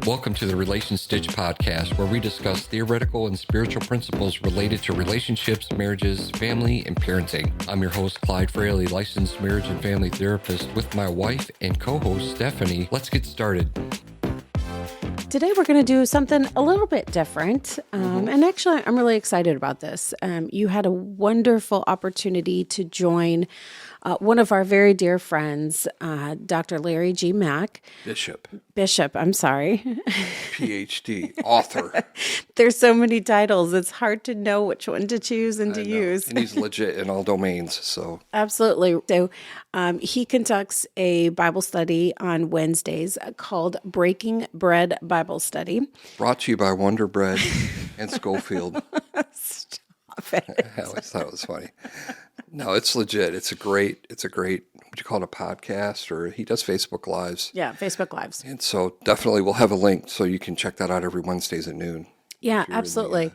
Welcome to the Relation Stitch podcast, where we discuss theoretical and spiritual principles related to relationships, marriages, family, and parenting. I'm your host, Clyde Fraley, licensed marriage and family therapist, with my wife and co-host, Stephanie. Let's get started. Today we're going to do something a little bit different, and actually I'm really excited about this. You had a wonderful opportunity to join one of our very dear friends, Dr. Larry G. Mack. Bishop, I'm sorry. PhD, author. There's so many titles, it's hard to know which one to choose and to use. And he's legit in all domains, so. Absolutely. So he conducts a Bible study on Wednesdays called Breaking Bread Bible Study. Brought to you by Wonder Bread and Schofield. Stop it. I always thought it was funny. No, it's legit. It's a great, what do you call it, a podcast? Or he does Facebook Lives. Yeah, Facebook Lives. And so definitely we'll have a link so you can check that out every Wednesdays at noon. Yeah, absolutely.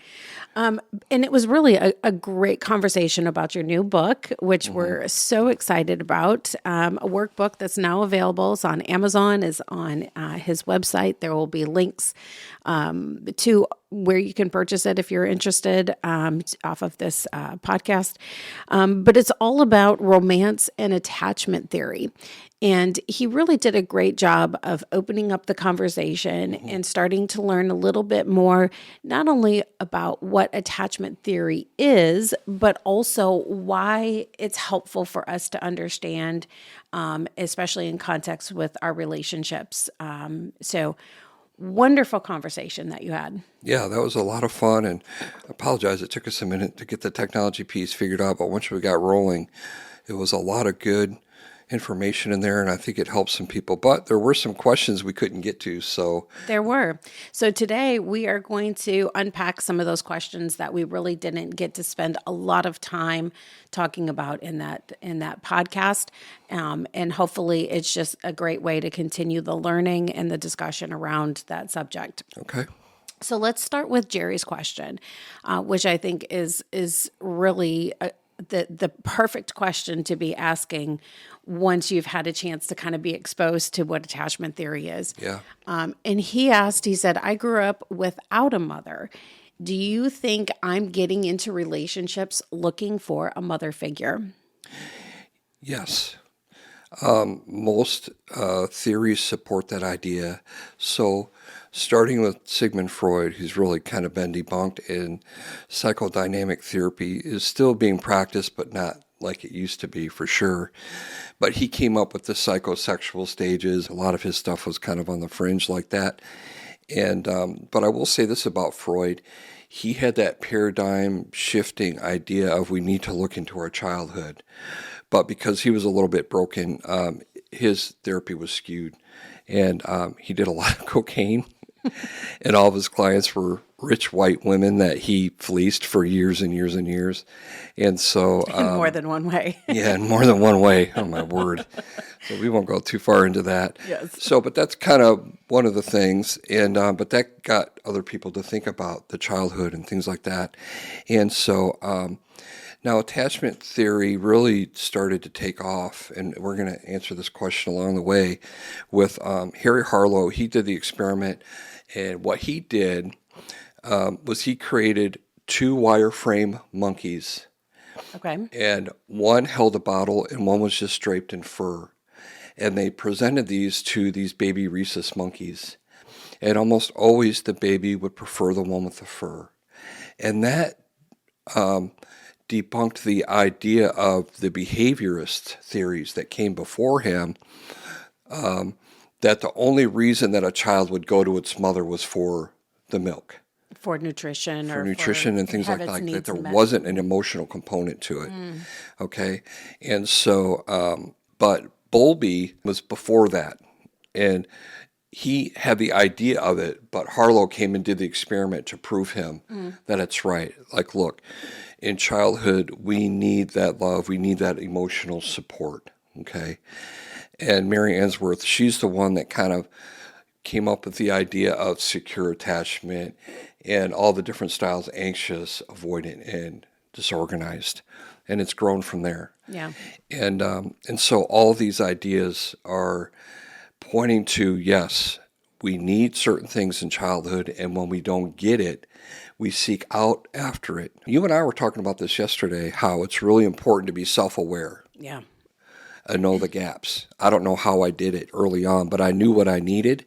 And it was really a great conversation about your new book, which we're so excited about. A workbook that's now available. It's on Amazon, is on his website. There will be links to where you can purchase it if you're interested off of this podcast. But it's all about romance and attachment theory. And he really did a great job of opening up the conversation and starting to learn a little bit more, not only about what attachment theory is, but also why it's helpful for us to understand, especially in context with our relationships. So wonderful conversation that you had. Yeah, that was a lot of fun. And I apologize, it took us a minute to get the technology piece figured out. But once we got rolling, it was a lot of good information in there, and I think it helped some people. But there were some questions we couldn't get to, so. There were. So today we are going to unpack some of those questions that we really didn't get to spend a lot of time talking about in that podcast. And hopefully it's just a great way to continue the learning and the discussion around that subject. Okay. So let's start with Jerry's question, which I think is really the perfect question to be asking once you've had a chance to kind of be exposed to what attachment theory is. Yeah. And he said, I grew up without a mother. Do you think I'm getting into relationships looking for a mother figure? Yes. Most theories support that idea. So starting with Sigmund Freud, who's really kind of been debunked, and psychodynamic therapy is still being practiced, but not like it used to be for sure. But he came up with the psychosexual stages. A lot of his stuff was kind of on the fringe like that. And but I will say this about Freud. He had that paradigm shifting idea of we need to look into our childhood. But because he was a little bit broken, his therapy was skewed. And he did a lot of cocaine. And all of his clients were rich white women that he fleeced for years and years and years. And so... in more than one way. Yeah, in more than one way. Oh, my word. So we won't go too far into that. Yes. So, but that's kind of one of the things. And but that got other people to think about the childhood and things like that. And so... now, attachment theory really started to take off, and we're going to answer this question along the way with Harry Harlow. He did the experiment, and what he did was he created 2 wireframe monkeys. Okay. And one held a bottle, and one was just draped in fur. And they presented these to these baby rhesus monkeys. And almost always the baby would prefer the one with the fur. And that... debunked the idea of the behaviorist theories that came before him, that the only reason that a child would go to its mother was for the milk. For nutrition. And things like that. There wasn't an emotional component to it. Okay? And so, but Bowlby was before that. And he had the idea of it, but Harlow came and did the experiment to prove him that it's right. Like, look, in childhood, we need that love. We need that emotional support, okay? And Mary Ainsworth, she's the one that kind of came up with the idea of secure attachment and all the different styles, anxious, avoidant, and disorganized. And it's grown from there. Yeah. And so all these ideas are pointing to, yes, we need certain things in childhood, and when we don't get it, we seek out after it. You and I were talking about this yesterday, how it's really important to be self-aware. Yeah. And know the gaps. I don't know how I did it early on, but I knew what I needed,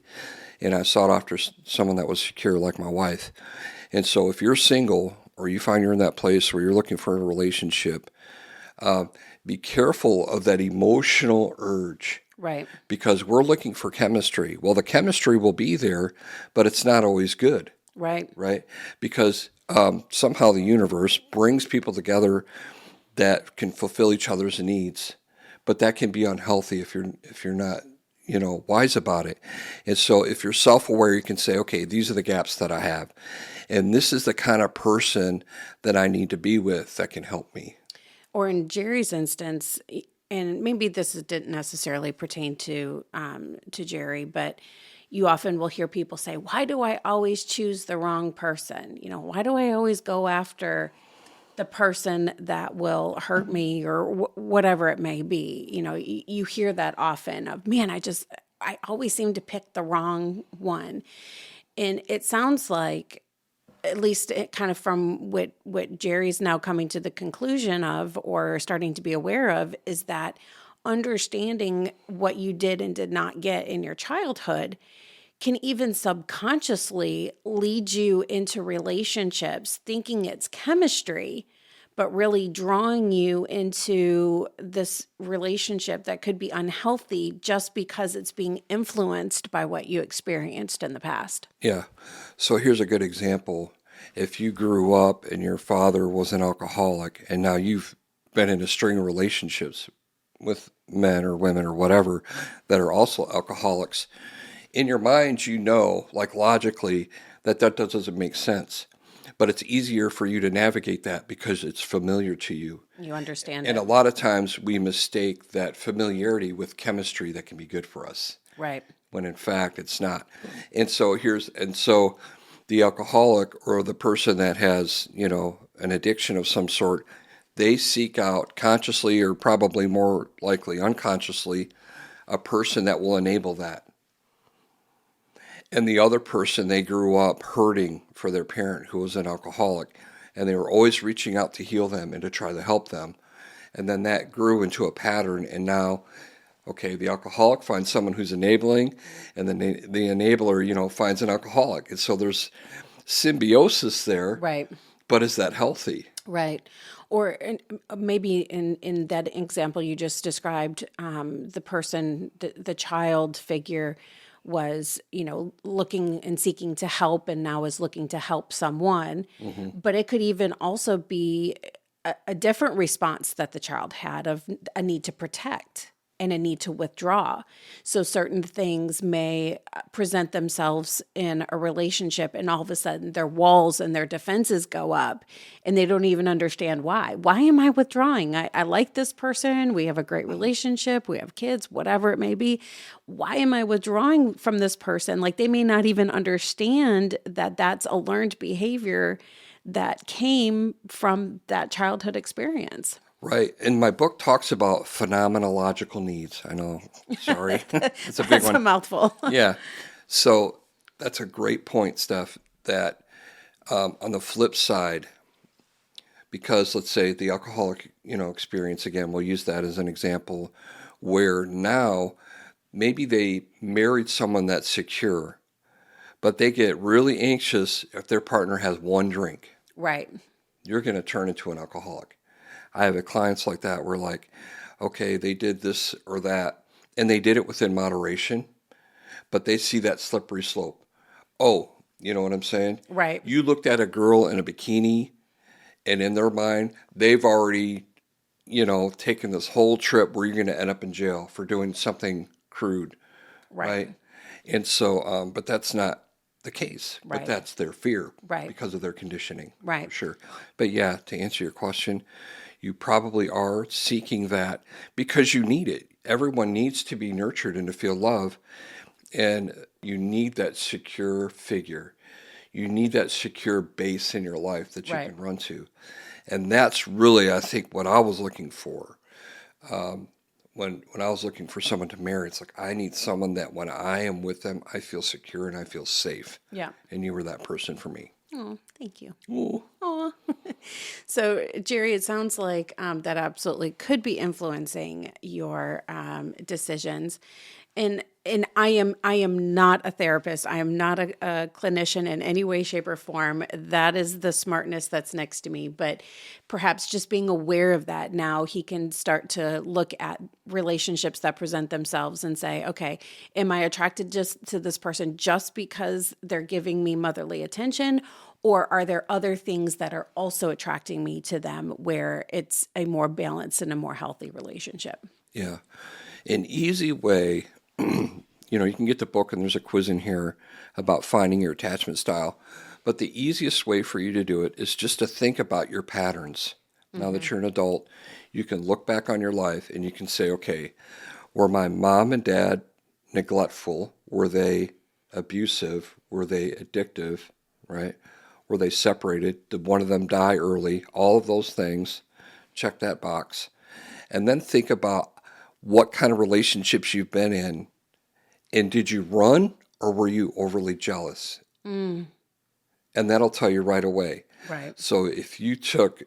and I sought after someone that was secure like my wife. And so if you're single or you find you're in that place where you're looking for a relationship, be careful of that emotional urge. Right. Because we're looking for chemistry. Well, the chemistry will be there, but it's not always good. Right. Right? Because somehow the universe brings people together that can fulfill each other's needs. But that can be unhealthy if you're not, wise about it. And so if you're self-aware, you can say, okay, these are the gaps that I have. And this is the kind of person that I need to be with that can help me. Or in Jerry's instance, and maybe this didn't necessarily pertain to Jerry, but you often will hear people say, why do I always choose the wrong person? Why do I always go after the person that will hurt me or whatever it may be? You hear that often of, man, I always seem to pick the wrong one. And it sounds like, at least kind of from what Jerry's now coming to the conclusion of or starting to be aware of, is that understanding what you did and did not get in your childhood can even subconsciously lead you into relationships thinking it's chemistry, but really drawing you into this relationship that could be unhealthy just because it's being influenced by what you experienced in the past. Yeah. So here's a good example. If you grew up and your father was an alcoholic, and now you've been in a string of relationships with men or women or whatever that are also alcoholics, in your mind, like logically, that doesn't make sense. But it's easier for you to navigate that because it's familiar to you. You understand and it. A lot of times we mistake that familiarity with chemistry that can be good for us. Right. When in fact it's not. And so the alcoholic or the person that has, an addiction of some sort, they seek out consciously or probably more likely unconsciously a person that will enable that. And the other person, they grew up hurting for their parent who was an alcoholic, and they were always reaching out to heal them and to try to help them. And then that grew into a pattern, and now, okay, the alcoholic finds someone who's enabling, and then the enabler, finds an alcoholic. And so there's symbiosis there. Right. But is that healthy? Right. Or maybe in that example you just described, the person, the child figure was, looking and seeking to help and now is looking to help someone. Mm-hmm. But it could even also be a different response that the child had of a need to protect and a need to withdraw. So certain things may present themselves in a relationship and all of a sudden their walls and their defenses go up and they don't even understand why. Why am I withdrawing? I like this person. We have a great relationship. We have kids, whatever it may be. Why am I withdrawing from this person? Like they may not even understand that that's a learned behavior that came from that childhood experience. Right. And my book talks about phenomenological needs. I know. Sorry. It's a big That's one. a mouthful. Yeah. So that's a great point, Steph, that on the flip side, because let's say the alcoholic, experience, again, we'll use that as an example, where now maybe they married someone that's secure, but they get really anxious if their partner has one drink. Right. You're going to turn into an alcoholic. I have clients like that where like, okay, they did this or that, and they did it within moderation, but they see that slippery slope. Oh, you know what I'm saying? Right. You looked at a girl in a bikini, and in their mind, they've already, taken this whole trip where you're going to end up in jail for doing something crude. Right? And so, but that's not the case. Right. But that's their fear. Right. Because of their conditioning. Right. For sure. But yeah, to answer your question, you probably are seeking that because you need it. Everyone needs to be nurtured and to feel love. And you need that secure figure. You need that secure base in your life that you can run to. And that's really, I think, what I was looking for when I was looking for someone to marry, it's like I need someone that when I am with them, I feel secure and I feel safe. Yeah. And you were that person for me. Oh, thank you. Ooh. Aw. So, Jerry, it sounds like that absolutely could be influencing your decisions. And I am not a therapist. I am not a clinician in any way, shape, or form. That is the smartness that's next to me. But perhaps just being aware of that now, he can start to look at relationships that present themselves and say, okay, am I attracted just to this person just because they're giving me motherly attention? Or are there other things that are also attracting me to them where it's a more balanced and a more healthy relationship? Yeah. An easy way, you can get the book and there's a quiz in here about finding your attachment style. But the easiest way for you to do it is just to think about your patterns. Now that you're an adult, you can look back on your life and you can say, okay, were my mom and dad neglectful? Were they abusive? Were they addictive? Right? Were they separated? Did one of them die early? All of those things. Check that box. And then think about what kind of relationships you've been in. And did you run or were you overly jealous? And that'll tell you right away. Right. So if you took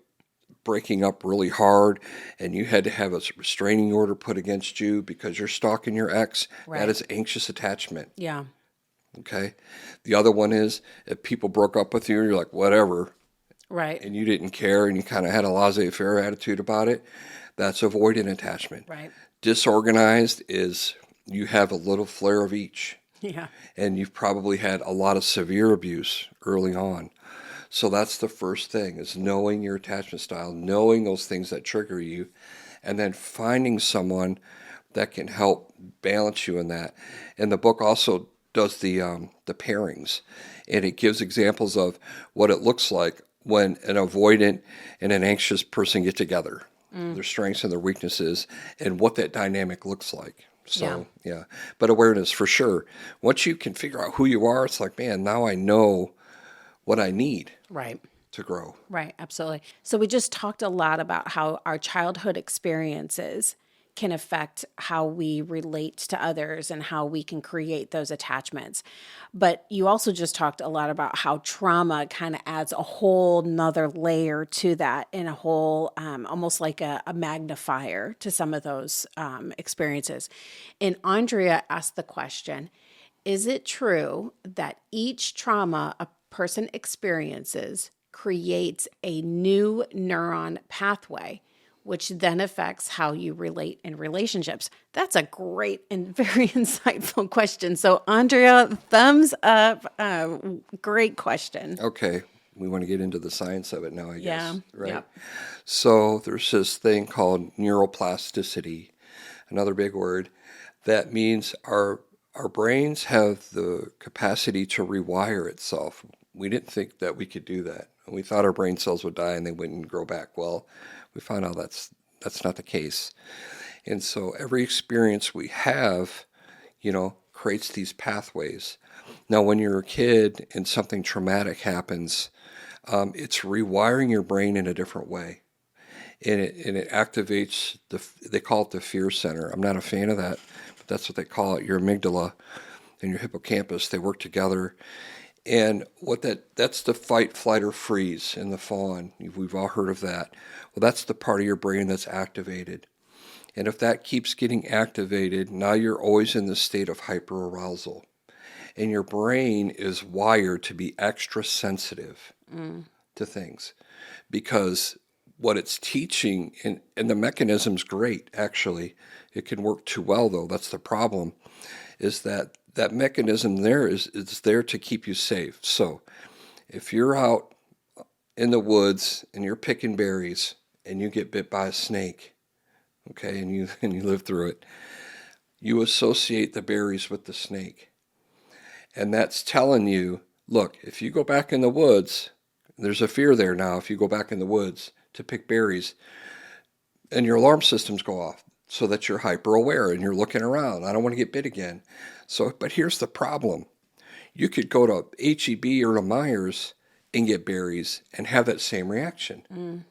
breaking up really hard and you had to have a restraining order put against you because you're stalking your ex, that is anxious attachment. Yeah. Okay. The other one is if people broke up with you and you're like, whatever. Right. And you didn't care and you kind of had a laissez-faire attitude about it, that's avoidant attachment. Right. Disorganized is you have a little flare of each. Yeah. And you've probably had a lot of severe abuse early on. So that's the first thing, is knowing your attachment style, knowing those things that trigger you, and then finding someone that can help balance you in that. And the book also does the pairings, and it gives examples of what it looks like when an avoidant and an anxious person get together, their strengths and their weaknesses, and what that dynamic looks like. So, yeah. But awareness, for sure. Once you can figure out who you are, it's like, man, now I know what I need to grow. Right, absolutely. So we just talked a lot about how our childhood experiences can affect how we relate to others and how we can create those attachments. But you also just talked a lot about how trauma kind of adds a whole nother layer to that, and a whole, almost like a magnifier to some of those experiences. And Andrea asked the question, is it true that each trauma a person experiences creates a new neuron pathway, which then affects how you relate in relationships? That's a great and very insightful question. So, Andrea, thumbs up. Great question. Okay. We want to get into the science of it now, I guess. Right? Yep. So there's this thing called neuroplasticity, another big word. That means our brains have the capacity to rewire itself. We didn't think that we could do that. We thought our brain cells would die and they wouldn't grow back. Well, we found out that's not the case. And so every experience we have, creates these pathways. Now, when you're a kid and something traumatic happens, it's rewiring your brain in a different way. And it activates, they call it the fear center. I'm not a fan of that, but that's what they call it. Your amygdala and your hippocampus, they work together. And that's the fight, flight, or freeze in the fawn. We've all heard of that. Well, that's the part of your brain that's activated. And if that keeps getting activated, now you're always in the state of hyperarousal. And your brain is wired to be extra sensitive to things. Because what it's teaching, and the mechanism's great, actually. It can work too well, though. That's the problem, is that mechanism there is there to keep you safe. So if you're out in the woods and you're picking berries and you get bit by a snake, okay, and you live through it, you associate the berries with the snake. And that's telling you, look, if you go back in the woods, there's a fear there now. If you go back in the woods to pick berries and your alarm systems go off, so that you're hyper aware and you're looking around. I don't want to get bit again. So, but here's the problem. You could go to H-E-B or to Myers and get berries and have that same reaction.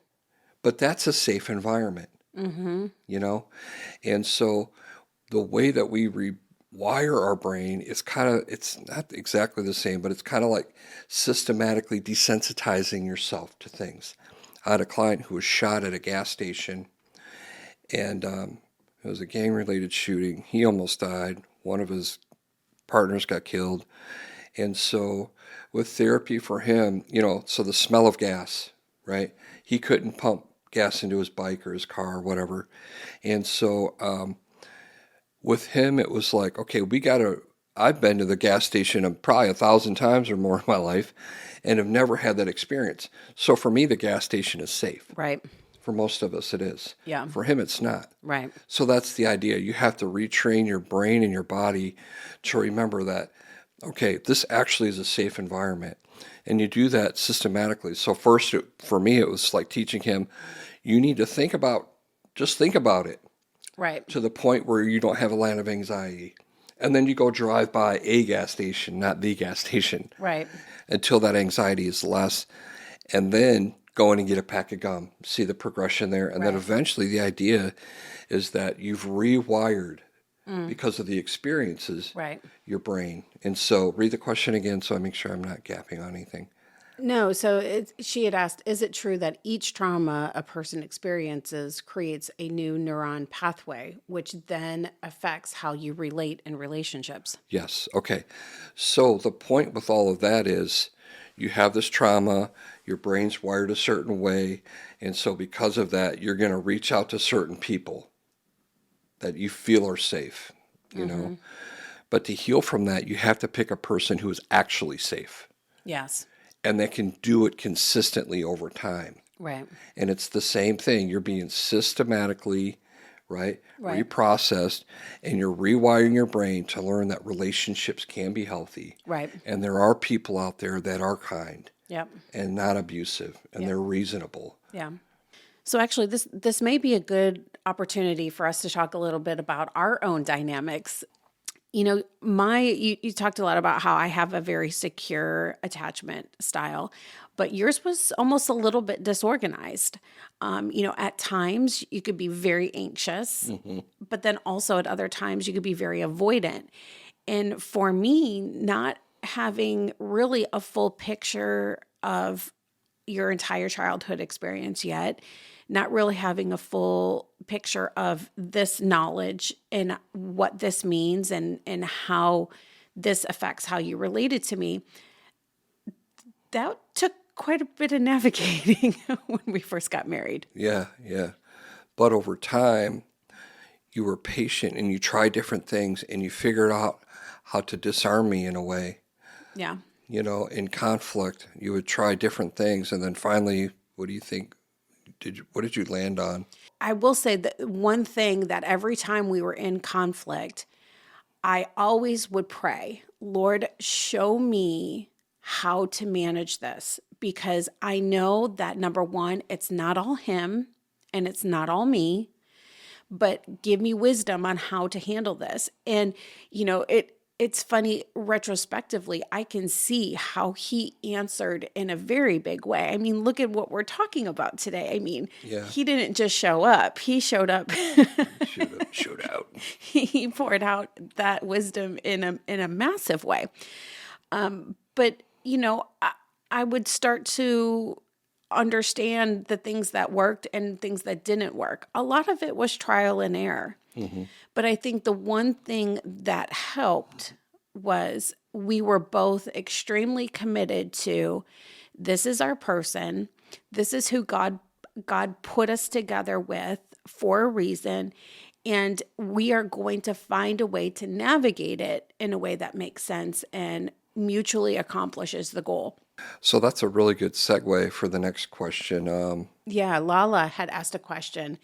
But that's a safe environment. you know? And so the way that we rewire our brain is it's not exactly the same, but it's kind of like systematically desensitizing yourself to things. I had a client who was shot at a gas station, and it was a gang-related shooting. He almost died. One of his partners got killed. And so with therapy for him, so the smell of gas, right? He couldn't pump gas into his bike or his car or whatever. And so with him, it was like, okay, I've been to the gas station probably 1,000 times or more in my life and have never had that experience. So for me, the gas station is safe. Right. For most of us, it is. Yeah. For him, it's not. Right. So that's the idea. You have to retrain your brain and your body to remember that, okay, this actually is a safe environment. And you do that systematically. So first, for me, it was like teaching him, you need to just think about it. Right. To the point where you don't have a land of anxiety. And then you go drive by a gas station, not the gas station. Right. Until that anxiety is less. And then go in and get a pack of gum, see the progression there. And then eventually the idea is that you've rewired, because of the experiences, your brain. And so read the question again so I make sure I'm not gapping on anything. No, so she had asked, is it true that each trauma a person experiences creates a new neuron pathway, which then affects how you relate in relationships? Yes. Okay. So the point with all of that is you have this trauma, your brain's wired a certain way, and so because of that, you're going to reach out to certain people that you feel are safe, you know. But to heal from that, you have to pick a person who is actually safe. Yes. And that can do it consistently over time. Right. And it's the same thing. You're being systematically, reprocessed, and you're rewiring your brain to learn that relationships can be healthy. Right. And there are people out there that are kind. Yep. And not abusive, and they're reasonable. Yeah. So actually, this may be a good opportunity for us to talk a little bit about our own dynamics. You know, you talked a lot about how I have a very secure attachment style, but yours was almost a little bit disorganized. At times you could be very anxious, but then also at other times you could be very avoidant. And for me, not having really a full picture of your entire childhood experience yet, not really having a full picture of this knowledge and what this means and how this affects how you related to me, that took quite a bit of navigating when we first got married. Yeah. But over time, you were patient and you tried different things and you figured out how to disarm me in a way. Yeah. In conflict, you would try different things, and then finally, what do you think? What did you land on? I will say that one thing that every time we were in conflict, I always would pray, Lord, show me how to manage this, because I know that number one, it's not all him and it's not all me, but give me wisdom on how to handle this. And, it's funny, retrospectively, I can see how he answered in a very big way. I mean, look at what we're talking about today. I mean, He didn't just show up. He showed up. Showed out. He poured out that wisdom in a massive way. But, I would start to understand the things that worked and things that didn't work. A lot of it was trial and error. But I think the one thing that helped was we were both extremely committed to, this is our person. This is who God put us together with for a reason. And we are going to find a way to navigate it in a way that makes sense and mutually accomplishes the goal. So that's a really good segue for the next question. Lala had asked a question.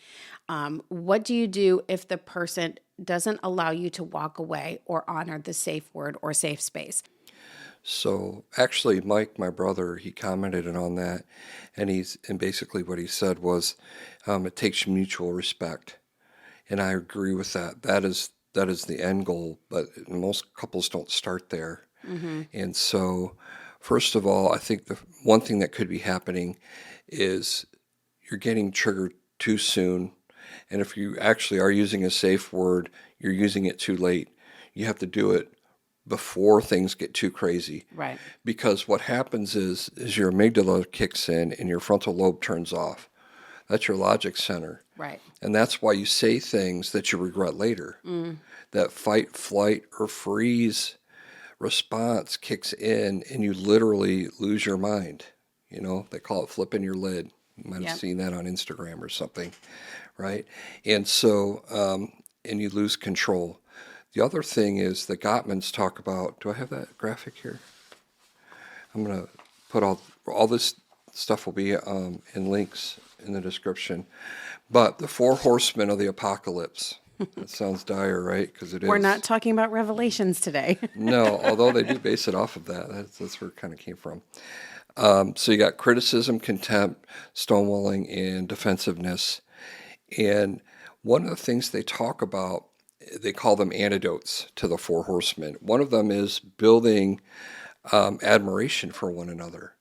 What do you do if the person doesn't allow you to walk away or honor the safe word or safe space? So actually, Mike, my brother, he commented on that, and basically what he said was, it takes mutual respect, and I agree with that. That is the end goal, but most couples don't start there. And so, first of all, I think the one thing that could be happening is you're getting triggered too soon. And if you actually are using a safe word, you're using it too late. You have to do it before things get too crazy. Right. Because what happens is your amygdala kicks in and your frontal lobe turns off. That's your logic center. Right. And that's why you say things that you regret later. That fight, flight, or freeze response kicks in and you literally lose your mind. They call it flipping your lid. You might have seen that on Instagram or something, right? And so, and you lose control. The other thing is the Gottmans talk about, do I have that graphic here? I'm going to put all this stuff will be in links in the description. But the 4 horsemen of the apocalypse. That sounds dire, right? Because it is. We're not talking about Revelations today. No, although they do base it off of that. That's where it kind of came from. So you got criticism, contempt, stonewalling, and defensiveness. And one of the things they talk about, they call them antidotes to the 4 horsemen. One of them is building admiration for one another.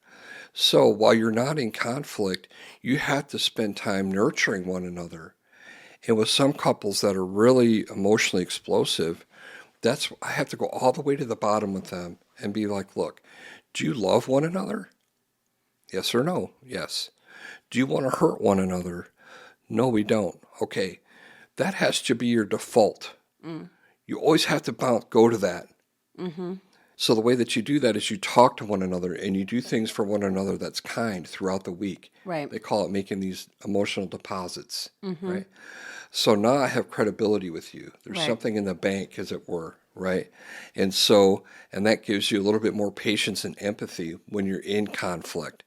So while you're not in conflict, you have to spend time nurturing one another. And with some couples that are really emotionally explosive, I have to go all the way to the bottom with them and be like, look, do you love one another? Yes or no? Yes. Do you want to hurt one another? No, we don't. Okay. That has to be your default. You always have to go to that. Mm-hmm. So the way that you do that is you talk to one another and you do things for one another that's kind throughout the week. Right. They call it making these emotional deposits, right? So now I have credibility with you. There's something in the bank, as it were, right? And that gives you a little bit more patience and empathy when you're in conflict.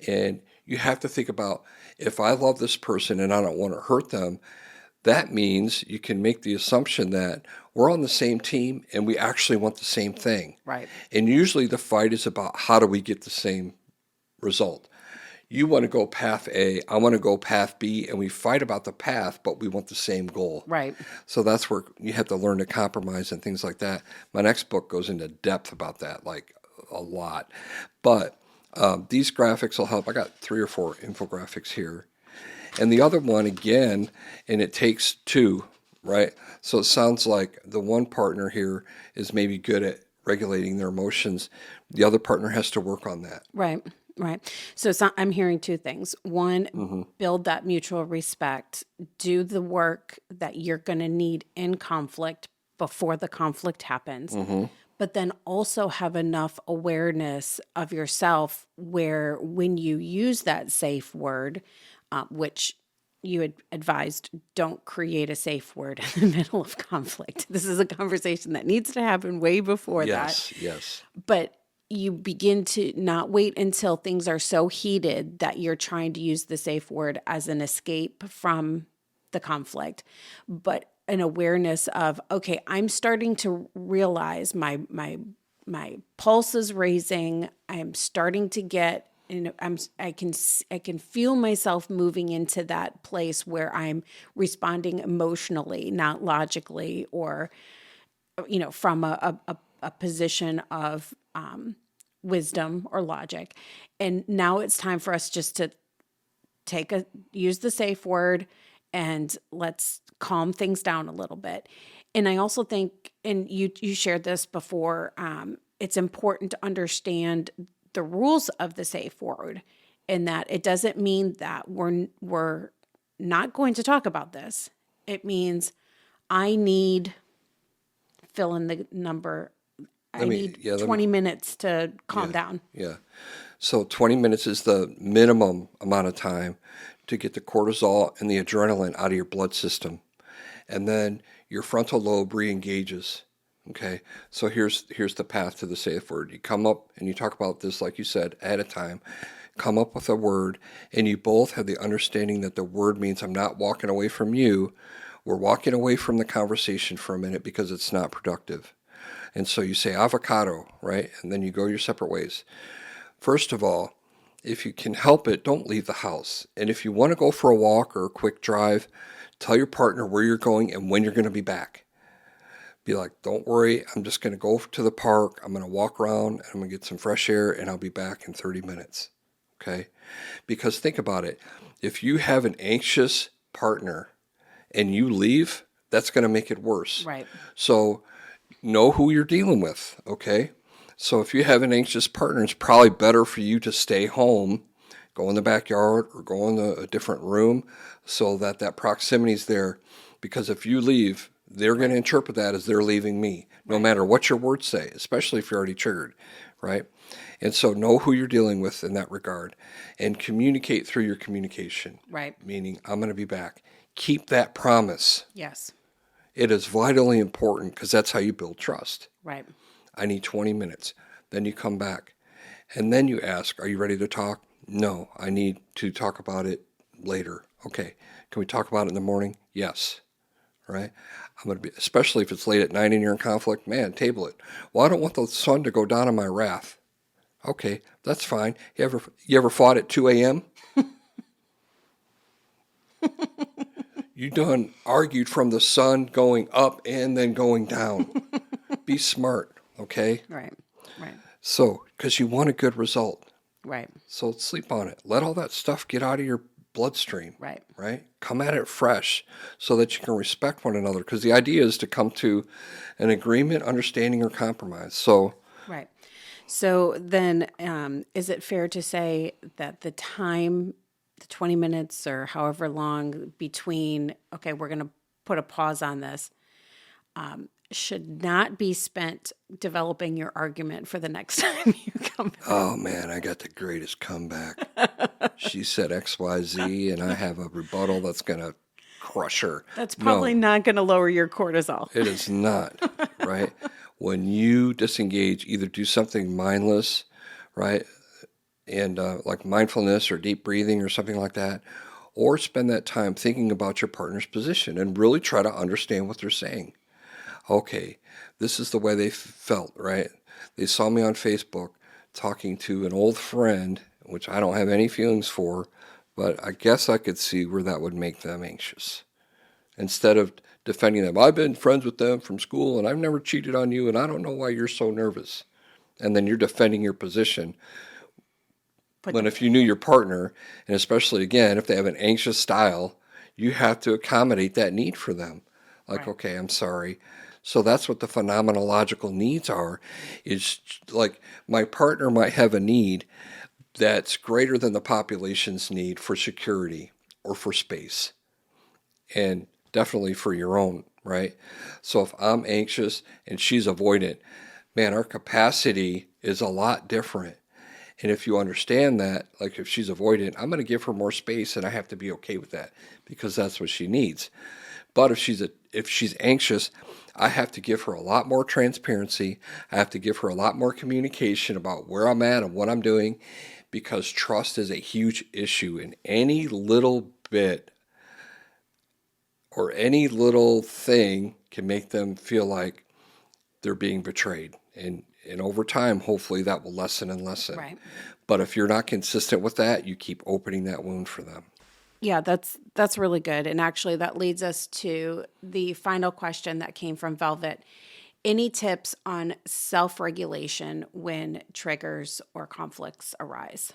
And you have to think about, if I love this person and I don't want to hurt them, that means you can make the assumption that we're on the same team and we actually want the same thing. Right. And usually the fight is about how do we get the same result. You want to go path A, I want to go path B, and we fight about the path, but we want the same goal. Right. So that's where you have to learn to compromise and things like that. My next book goes into depth about that, like a lot. But these graphics will help. I got 3 or 4 infographics here. And the other one, again, and it takes 2, right? So it sounds like the one partner here is maybe good at regulating their emotions. The other partner has to work on that. Right. Right. So I'm hearing 2 things. One, build that mutual respect. Do the work that you're going to need in conflict before the conflict happens. But then also have enough awareness of yourself where when you use that safe word, which you had advised, don't create a safe word in the middle of conflict. This is a conversation that needs to happen way before that. Yes. But you begin to not wait until things are so heated that you're trying to use the safe word as an escape from the conflict, but an awareness of, okay, I'm starting to realize my pulse is raising. I'm starting to get, I can feel myself moving into that place where I'm responding emotionally, not logically, or from a position of wisdom or logic. And now it's time for us just to use the safe word and let's calm things down a little bit. And I also think, and you shared this before, it's important to understand the rules of the safe word, and that it doesn't mean that we're not going to talk about this. It means I need fill in the number. I need 20 minutes to calm down. Yeah. So 20 minutes is the minimum amount of time to get the cortisol and the adrenaline out of your blood system. And then your frontal lobe re-engages. Okay. So here's the path to the safe word. You come up and you talk about this, like you said, ahead of time. Come up with a word, and you both have the understanding that the word means I'm not walking away from you. We're walking away from the conversation for a minute because it's not productive. And so you say avocado, right? And then you go your separate ways. First of all, if you can help it, don't leave the house. And if you want to go for a walk or a quick drive, tell your partner where you're going and when you're going to be back. Be like, don't worry, I'm just going to go to the park. I'm going to walk around and I'm going to get some fresh air and I'll be back in 30 minutes. Okay? Because think about it. If you have an anxious partner and you leave, that's going to make it worse. Right. So know who you're dealing with, okay? So if you have an anxious partner, it's probably better for you to stay home, go in the backyard or go in a different room so that that proximity is there. Because if you leave, they're going to interpret that as they're leaving me, no matter what your words say, especially if you're already triggered, right? And so know who you're dealing with in that regard and communicate through your communication. Right. Meaning, I'm going to be back. Keep that promise. Yes. It is vitally important because that's how you build trust. Right. I need 20 minutes. Then you come back. And then you ask, are you ready to talk? No, I need to talk about it later. Okay. Can we talk about it in the morning? Yes. Right? I'm going to be, especially if it's late at night and you're in conflict, man, table it. Well, I don't want the sun to go down on my wrath. Okay, that's fine. You ever fought at 2 a.m.? You done argued from the sun going up and then going down. Be smart, okay? Right. Right. So, because you want a good result. Right. So sleep on it. Let all that stuff get out of your bloodstream. Right. Right? Come at it fresh so that you can respect one another. Because the idea is to come to an agreement, understanding, or compromise. So, right. So then, is it fair to say that the time, the 20 minutes or however long between, okay, we're going to put a pause on this, should not be spent developing your argument for the next time you come back? oh man, I got the greatest comeback. She said XYZ, and I have a rebuttal that's going to crush her. That's probably not going to lower your cortisol. It is not, right? When you disengage, either do something mindless, right? And like mindfulness or deep breathing or something like that, or spend that time thinking about your partner's position and really try to understand what they're saying. Okay, this is the way they felt, right? They saw me on Facebook talking to an old friend, which I don't have any feelings for, but I guess I could see where that would make them anxious. Instead of defending them, I've been friends with them from school and I've never cheated on you and I don't know why you're so nervous. And then you're defending your position. But if you knew your partner, and especially again, if they have an anxious style, you have to accommodate that need for them. Like, okay, I'm sorry. So that's what the phenomenological needs are, is like my partner might have a need that's greater than the population's need for security or for space. And definitely for your own, right? So if I'm anxious and she's avoidant, man, our capacity is a lot different. And if you understand that, like if she's avoidant, I'm going to give her more space and I have to be okay with that because that's what she needs. But if she's anxious, I have to give her a lot more transparency. I have to give her a lot more communication about where I'm at and what I'm doing, because trust is a huge issue, and any little bit or any little thing can make them feel like they're being betrayed. And over time, hopefully that will lessen and lessen. Right. But if you're not consistent with that, you keep opening that wound for them. Yeah, that's really good. And actually that leads us to the final question that came from Velvet. Any tips on self-regulation when triggers or conflicts arise?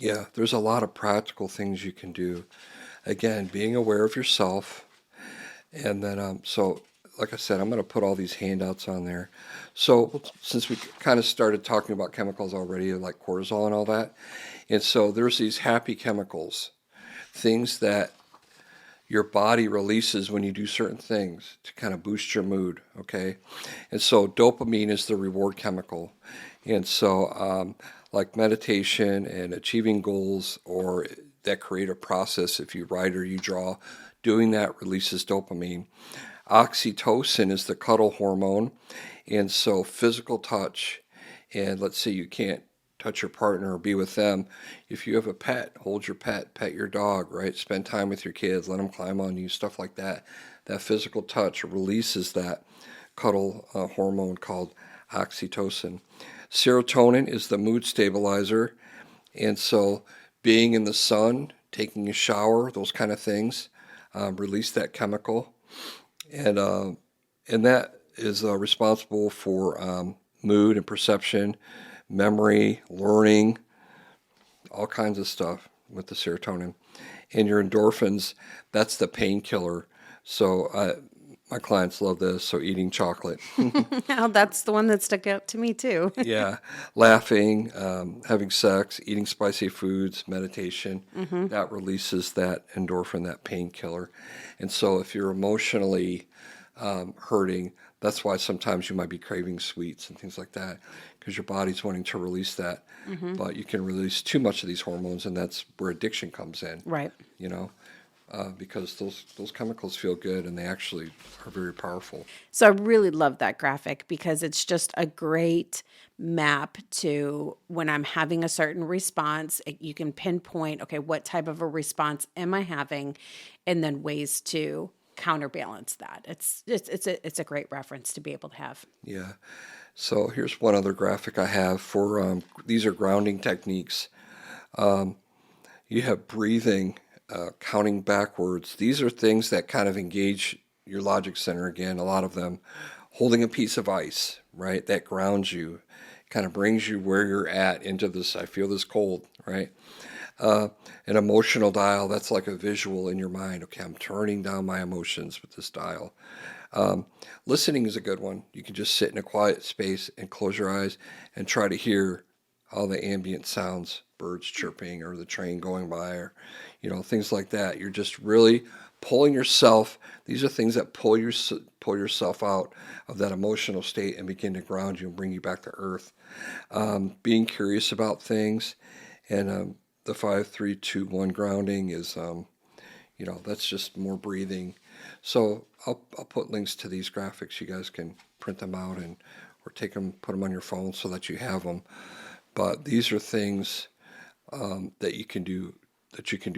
Yeah, there's a lot of practical things you can do. Again, being aware of yourself. And then, so like I said, I'm going to put all these handouts on there. So since we kind of started talking about chemicals already, like cortisol and all that, and so there's these happy chemicals, things that your body releases when you do certain things to kind of boost your mood, okay? And so dopamine is the reward chemical. And so like meditation and achieving goals or that creative process, if you write or you draw, doing that releases dopamine. Oxytocin is the cuddle hormone. And so physical touch, and let's say you can't touch your partner or be with them. If you have a pet, hold your pet your dog, right? Spend time with your kids, let them climb on you, stuff like that. That physical touch releases that cuddle hormone called oxytocin. Serotonin is the mood stabilizer. And so being in the sun, taking a shower, those kind of things, release that chemical. And that is responsible for mood and perception, memory, learning, all kinds of stuff with the serotonin. And your endorphins, that's the painkiller. So my clients love this. So eating chocolate, Now, that's the one that stuck out to me too. yeah, laughing, having sex, eating spicy foods, meditation, that releases that endorphin, that painkiller. And so if you're emotionally hurting, that's why sometimes you might be craving sweets and things like that, because your body's wanting to release that. But you can release too much of these hormones, and that's where addiction comes in. Right. You know, because those chemicals feel good, and they actually are very powerful. So I really love that graphic because it's just a great map to when I'm having a certain response, you can pinpoint, okay, what type of a response am I having, and then ways to counterbalance that. It's a great reference to be able to have. Yeah. So here's one other graphic I have for these are grounding techniques. You have breathing, counting backwards. These are things that kind of engage your logic center again, a lot of them. Holding a piece of ice, right? That grounds you, kind of brings you where you're at into this, I feel this cold, right? An emotional dial, that's like a visual in your mind. Okay, I'm turning down my emotions with this dial. Listening is a good one. You can just sit in a quiet space and close your eyes and try to hear all the ambient sounds, birds chirping or the train going by or, things like that. You're just really pulling yourself. These are things that pull yourself out of that emotional state and begin to ground you and bring you back to earth. Being curious about things, and the 5, 3, 2, 1 grounding is, that's just more breathing. So I'll put links to these graphics. You guys can print them out or take them, put them on your phone so that you have them. But these are things that you can do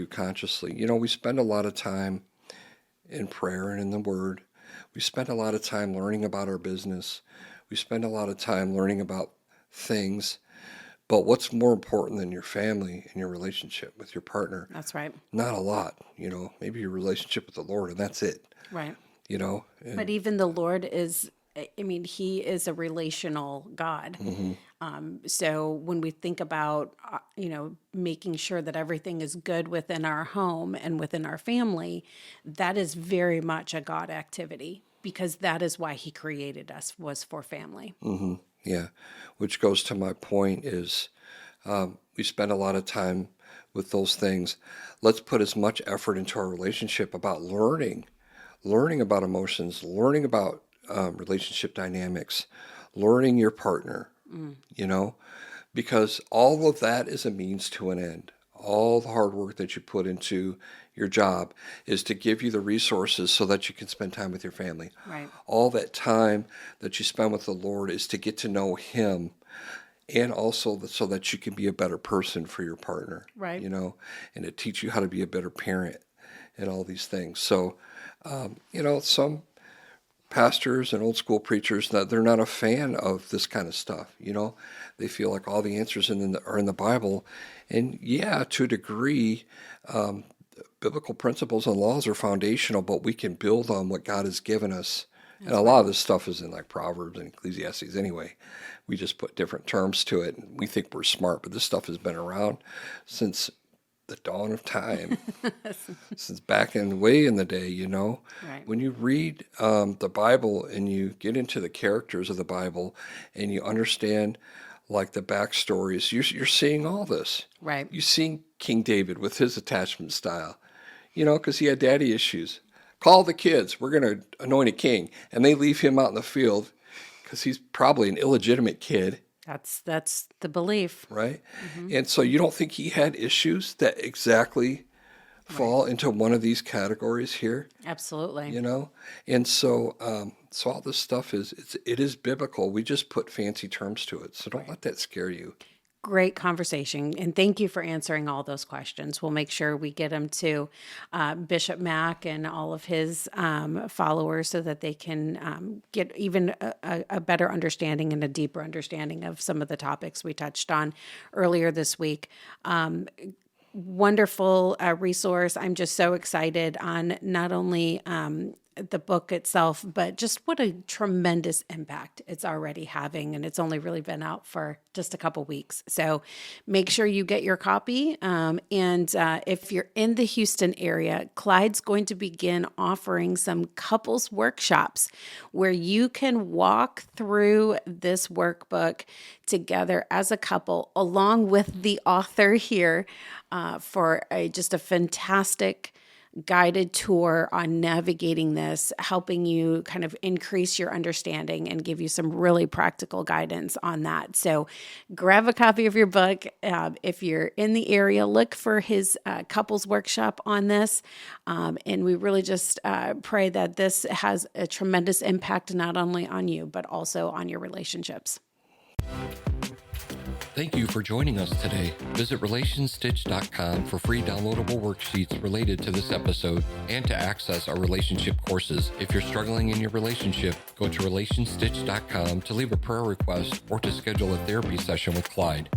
consciously. We spend a lot of time in prayer and in the Word. We spend a lot of time learning about our business. We spend a lot of time learning about things. But what's more important than your family and your relationship with your partner? That's right. Not a lot, maybe your relationship with the Lord, and that's it. Right. And, But even the Lord is, he is a relational God. So when we think about, making sure that everything is good within our home and within our family, that is very much a God activity because that is why he created us, was for family. Yeah, which goes to my point is we spend a lot of time with those things. Let's put as much effort into our relationship about learning about emotions, learning about relationship dynamics, learning your partner, because all of that is a means to an end. All the hard work that you put into your job is to give you the resources so that you can spend time with your family. Right. All that time that you spend with the Lord is to get to know Him, and also so that you can be a better person for your partner. Right. And to teach you how to be a better parent and all these things. So, some pastors and old school preachers, they're not a fan of this kind of stuff. They feel like all the answers are in the Bible. And yeah, to a degree, biblical principles and laws are foundational, but we can build on what God has given us. And a lot of this stuff is in like Proverbs and Ecclesiastes anyway. We just put different terms to it, and we think we're smart, but this stuff has been around since the dawn of time, since back way in the day, Right. When you read the Bible and you get into the characters of the Bible and you understand like the backstories, you're seeing all this. Right. You're seeing King David with his attachment style, because he had daddy issues. Call the kids, we're going to anoint a king. And they leave him out in the field because he's probably an illegitimate kid. That's the belief. Right? And so you don't think he had issues that exactly fall into one of these categories here? Absolutely. And so all this stuff it is biblical. We just put fancy terms to it. So don't let that scare you. Great conversation. And thank you for answering all those questions. We'll make sure we get them to Bishop Mack and all of his followers so that they can get even a better understanding and a deeper understanding of some of the topics we touched on earlier this week. Wonderful resource. I'm just so excited on not only the book itself, but just what a tremendous impact it's already having. And it's only really been out for just a couple weeks. So make sure you get your copy. And if you're in the Houston area, Clyde's going to begin offering some couples workshops where you can walk through this workbook together as a couple, along with the author here, for just a fantastic guided tour on navigating this, helping you kind of increase your understanding and give you some really practical guidance on that. So grab a copy of your book. If you're in the area, look for his couples workshop on this. And we really just pray that this has a tremendous impact, not only on you, but also on your relationships. Thank you for joining us today. Visit relationstitch.com for free downloadable worksheets related to this episode and to access our relationship courses. If you're struggling in your relationship, go to relationstitch.com to leave a prayer request or to schedule a therapy session with Clyde.